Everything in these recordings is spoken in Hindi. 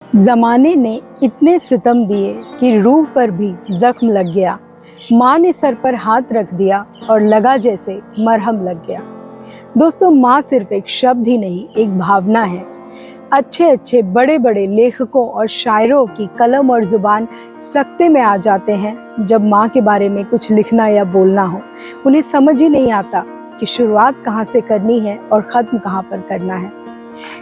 जमाने ने इतने सितम दिए कि रूह पर भी जख्म लग गया। माँ ने सर पर हाथ रख दिया और लगा जैसे मरहम लग गया। दोस्तों, माँ सिर्फ एक शब्द ही नहीं, एक भावना है। अच्छे अच्छे बड़े बड़े लेखकों और शायरों की कलम और जुबान सकते में आ जाते हैं जब माँ के बारे में कुछ लिखना या बोलना हो। उन्हें समझ ही नहीं आता कि शुरुआत कहाँ से करनी है और ख़त्म कहाँ पर करना है।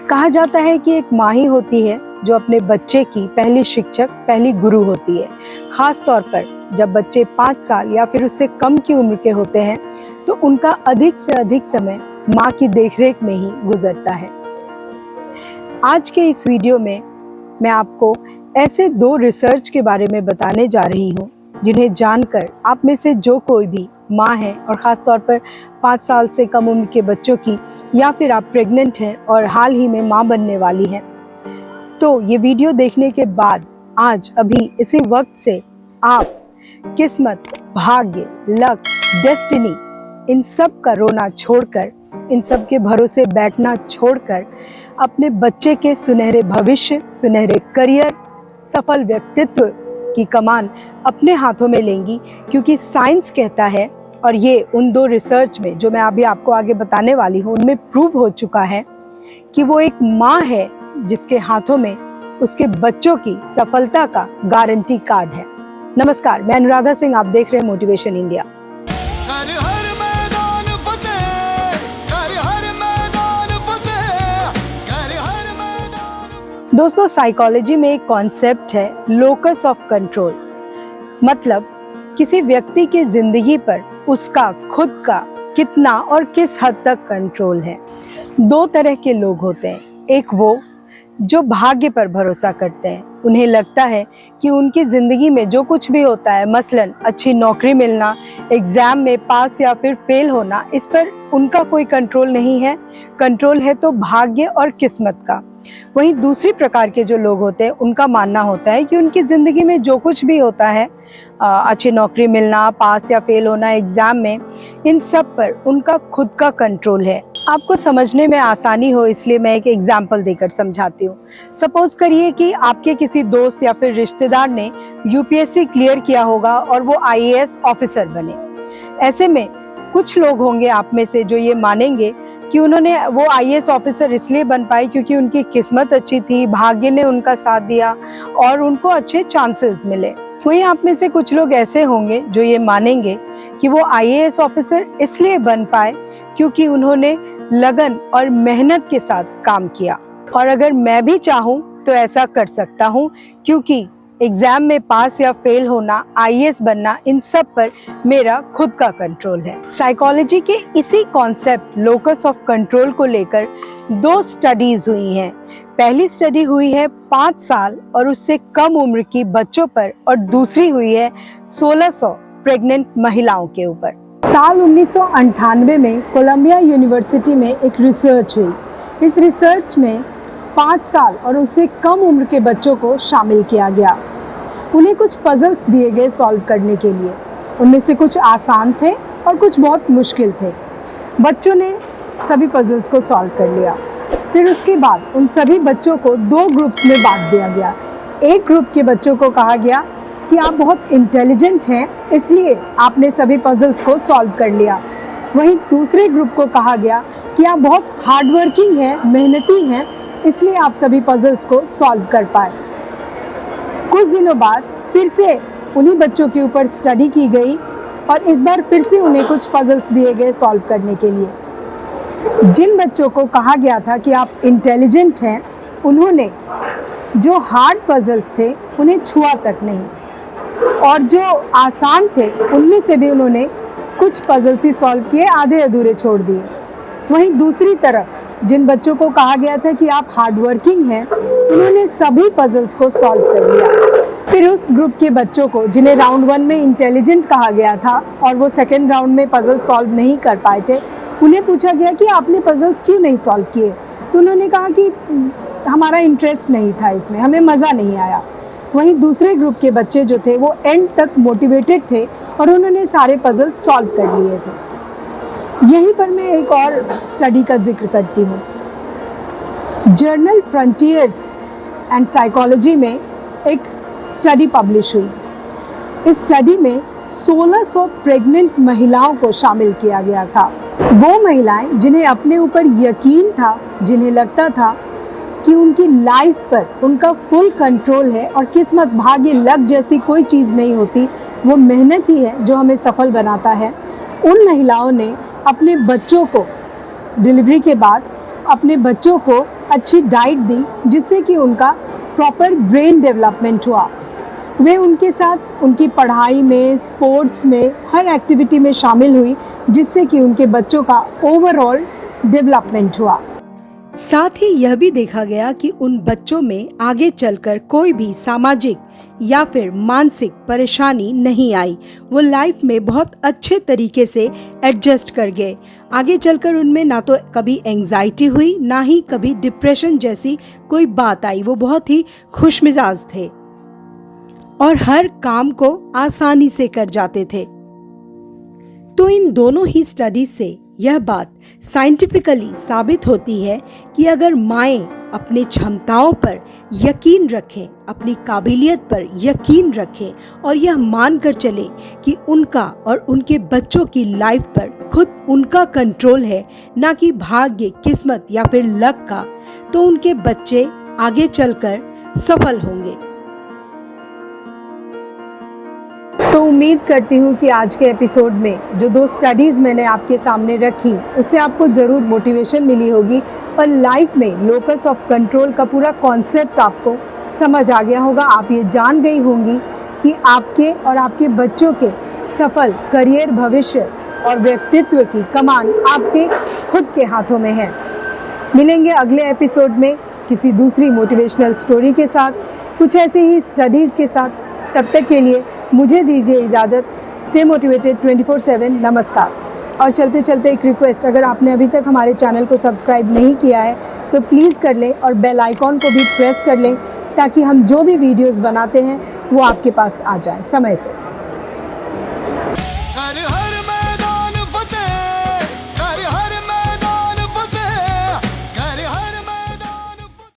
कहा जाता है कि एक माँ ही होती है जो अपने बच्चे की पहली शिक्षक, पहली गुरु होती है। खास तौर पर जब बच्चे 5 साल या फिर उससे कम की उम्र के होते हैं तो उनका अधिक से अधिक समय माँ की देखरेख में ही गुजरता है। आज के इस वीडियो में मैं आपको ऐसे 2 रिसर्च के बारे में बताने जा रही हूँ जिन्हें जानकर आप में से जो कोई भी माँ है और ख़ास तौर पर 5 साल से कम उम्र के बच्चों की, या फिर आप प्रेग्नेंट हैं और हाल ही में माँ बनने वाली हैं, तो ये वीडियो देखने के बाद आज अभी इसी वक्त से आप किस्मत, भाग्य, लक, डेस्टिनी, इन सब का रोना छोड़कर, इन सब के भरोसे बैठना छोड़कर अपने बच्चे के सुनहरे भविष्य, सुनहरे करियर, सफल व्यक्तित्व की कमान अपने हाथों में लेंगी। क्योंकि साइंस कहता है, और ये उन 2 रिसर्च में जो मैं अभी आपको आगे बताने वाली हूँ उनमें प्रूव हो चुका है कि वो एक माँ है जिसके हाथों में उसके बच्चों की सफलता का गारंटी कार्ड है। नमस्कार, मैं अनुराधा सिंह, आप देख रहे हैं मोटिवेशन इंडिया। दोस्तों, साइकोलॉजी में एक कॉन्सेप्ट है लोकस ऑफ कंट्रोल। मतलब किसी व्यक्ति की जिंदगी पर उसका खुद का कितना और किस हद तक कंट्रोल है। 2 तरह के लोग होते हैं। एक वो जो भाग्य पर भरोसा करते हैं। उन्हें लगता है कि उनकी ज़िंदगी में जो कुछ भी होता है, मसलन अच्छी नौकरी मिलना, एग्ज़ाम में पास या फिर फेल होना, इस पर उनका कोई कंट्रोल नहीं है। कंट्रोल है तो भाग्य और किस्मत का। वहीं दूसरी प्रकार के जो लोग होते हैं उनका मानना होता है कि उनकी ज़िंदगी में जो कुछ भी होता है, अच्छी नौकरी मिलना, पास या फेल होना एग्ज़ाम में, इन सब पर उनका खुद का कंट्रोल है। आपको समझने में आसानी हो इसलिए मैं एक एग्जाम्पल देकर समझाती हूँ। सपोज करिए कि आपके किसी दोस्त या फिर रिश्तेदार ने यूपीएससी क्लियर किया होगा और वो आईएएस ऑफिसर बने। ऐसे में कुछ लोग होंगे आप में से जो ये मानेंगे कि वो आईएएस ऑफिसर इसलिए बन पाए क्योंकि उनकी किस्मत अच्छी थी, भाग्य ने उनका साथ दिया और उनको अच्छे चांसेस मिले। वहीं आप में से कुछ लोग ऐसे होंगे जो ये मानेंगे कि वो आईएएस ऑफिसर इसलिए बन पाए क्योंकि उन्होंने लगन और मेहनत के साथ काम किया, और अगर मैं भी चाहूँ तो ऐसा कर सकता हूँ क्योंकि एग्जाम में पास या फेल होना, आईएएस बनना, इन सब पर मेरा खुद का कंट्रोल है। साइकोलॉजी के इसी कॉन्सेप्ट लोकस ऑफ कंट्रोल को लेकर 2 स्टडीज हुई हैं। पहली स्टडी हुई है 5 साल और उससे कम उम्र की बच्चों पर, और दूसरी हुई है 1600 प्रेग्नेंट महिलाओं के ऊपर। साल 1998 में कोलंबिया यूनिवर्सिटी में एक रिसर्च हुई। इस रिसर्च में 5 साल और उससे कम उम्र के बच्चों को शामिल किया गया। उन्हें कुछ पजल्स दिए गए सॉल्व करने के लिए। उनमें से कुछ आसान थे और कुछ बहुत मुश्किल थे। बच्चों ने सभी पजल्स को सॉल्व कर लिया। फिर उसके बाद उन सभी बच्चों को 2 ग्रुप्स में बांट दिया गया। एक ग्रुप के बच्चों को कहा गया कि आप बहुत इंटेलिजेंट हैं, इसलिए आपने सभी पजल्स को सॉल्व कर लिया। वहीं दूसरे ग्रुप को कहा गया कि आप बहुत हार्ड वर्किंग हैं, मेहनती हैं, इसलिए आप सभी पजल्स को सॉल्व कर पाए। कुछ दिनों बाद फिर से उन्हीं बच्चों के ऊपर स्टडी की गई और इस बार फिर से उन्हें कुछ पजल्स दिए गए सॉल्व करने के लिए। जिन बच्चों को कहा गया था कि आप इंटेलिजेंट हैं, उन्होंने जो हार्ड पजल्स थे उन्हें छुआ तक नहीं, और जो आसान थे उनमें से भी उन्होंने कुछ पजल्स ही सॉल्व किए, आधे अधूरे छोड़ दिए। वहीं दूसरी तरफ जिन बच्चों को कहा गया था कि आप हार्ड वर्किंग हैं, उन्होंने सभी पजल्स को सॉल्व कर लिया। फिर उस ग्रुप के बच्चों को जिन्हें राउंड 1 में इंटेलिजेंट कहा गया था और वो सेकेंड राउंड में पजल सॉल्व नहीं कर पाए थे, उन्हें पूछा गया कि आपने पजल्स क्यों नहीं सॉल्व किए। तो उन्होंने कहा कि हमारा इंटरेस्ट नहीं था इसमें, हमें मज़ा नहीं आया। वहीं दूसरे ग्रुप के बच्चे जो थे वो एंड तक मोटिवेटेड थे और उन्होंने सारे पजल सॉल्व कर लिए थे। यहीं पर मैं एक और स्टडी का जिक्र करती हूँ। जर्नल फ्रंटियर्स एंड साइकोलॉजी में एक स्टडी पब्लिश हुई। इस स्टडी में 1600 प्रेग्नेंट महिलाओं को शामिल किया गया था। वो महिलाएं जिन्हें अपने ऊपर यकीन था, जिन्हें लगता था कि उनकी लाइफ पर उनका फुल कंट्रोल है और किस्मत, भाग्य, लक जैसी कोई चीज़ नहीं होती, वो मेहनत ही है जो हमें सफल बनाता है। उन महिलाओं ने अपने बच्चों को डिलीवरी के बाद अपने बच्चों को अच्छी डाइट दी, जिससे कि उनका प्रॉपर ब्रेन डेवलपमेंट हुआ। वे उनके साथ उनकी पढ़ाई में, स्पोर्ट्स में, हर एक्टिविटी में शामिल हुई, जिससे कि उनके बच्चों का ओवरऑल डेवलपमेंट हुआ। साथ ही यह भी देखा गया कि उन बच्चों में आगे चलकर कोई भी सामाजिक या फिर मानसिक परेशानी नहीं आई। वो लाइफ में बहुत अच्छे तरीके से एडजस्ट कर गए। आगे चलकर उनमें ना तो कभी एंजाइटी हुई, ना ही कभी डिप्रेशन जैसी कोई बात आई। वो बहुत ही खुशमिजाज थे और हर काम को आसानी से कर जाते थे। तो इन दोनों ही स्टडीज से यह बात साइंटिफिकली साबित होती है कि अगर माएँ अपनी क्षमताओं पर यकीन रखें, अपनी काबिलियत पर यकीन रखें और यह मानकर चले कि उनका और उनके बच्चों की लाइफ पर खुद उनका कंट्रोल है, ना कि भाग्य, किस्मत या फिर लक का, तो उनके बच्चे आगे चलकर सफल होंगे। तो उम्मीद करती हूँ कि आज के एपिसोड में जो 2 स्टडीज़ मैंने आपके सामने रखी, उससे आपको ज़रूर मोटिवेशन मिली होगी और लाइफ में लोकस ऑफ कंट्रोल का पूरा कॉन्सेप्ट आपको समझ आ गया होगा। आप ये जान गई होंगी कि आपके और आपके बच्चों के सफल करियर, भविष्य और व्यक्तित्व की कमान आपके खुद के हाथों में है। मिलेंगे अगले एपिसोड में किसी दूसरी मोटिवेशनल स्टोरी के साथ, कुछ ऐसे ही स्टडीज़ के साथ। तब तक के लिए मुझे दीजिए इजाज़त। Stay motivated 24/7। नमस्कार। और चलते चलते एक रिक्वेस्ट, अगर आपने अभी तक हमारे चैनल को सब्सक्राइब नहीं किया है तो प्लीज़ कर लें और बेल आइकॉन को भी प्रेस कर लें, ताकि हम जो भी वीडियोस बनाते हैं वो आपके पास आ जाए समय से।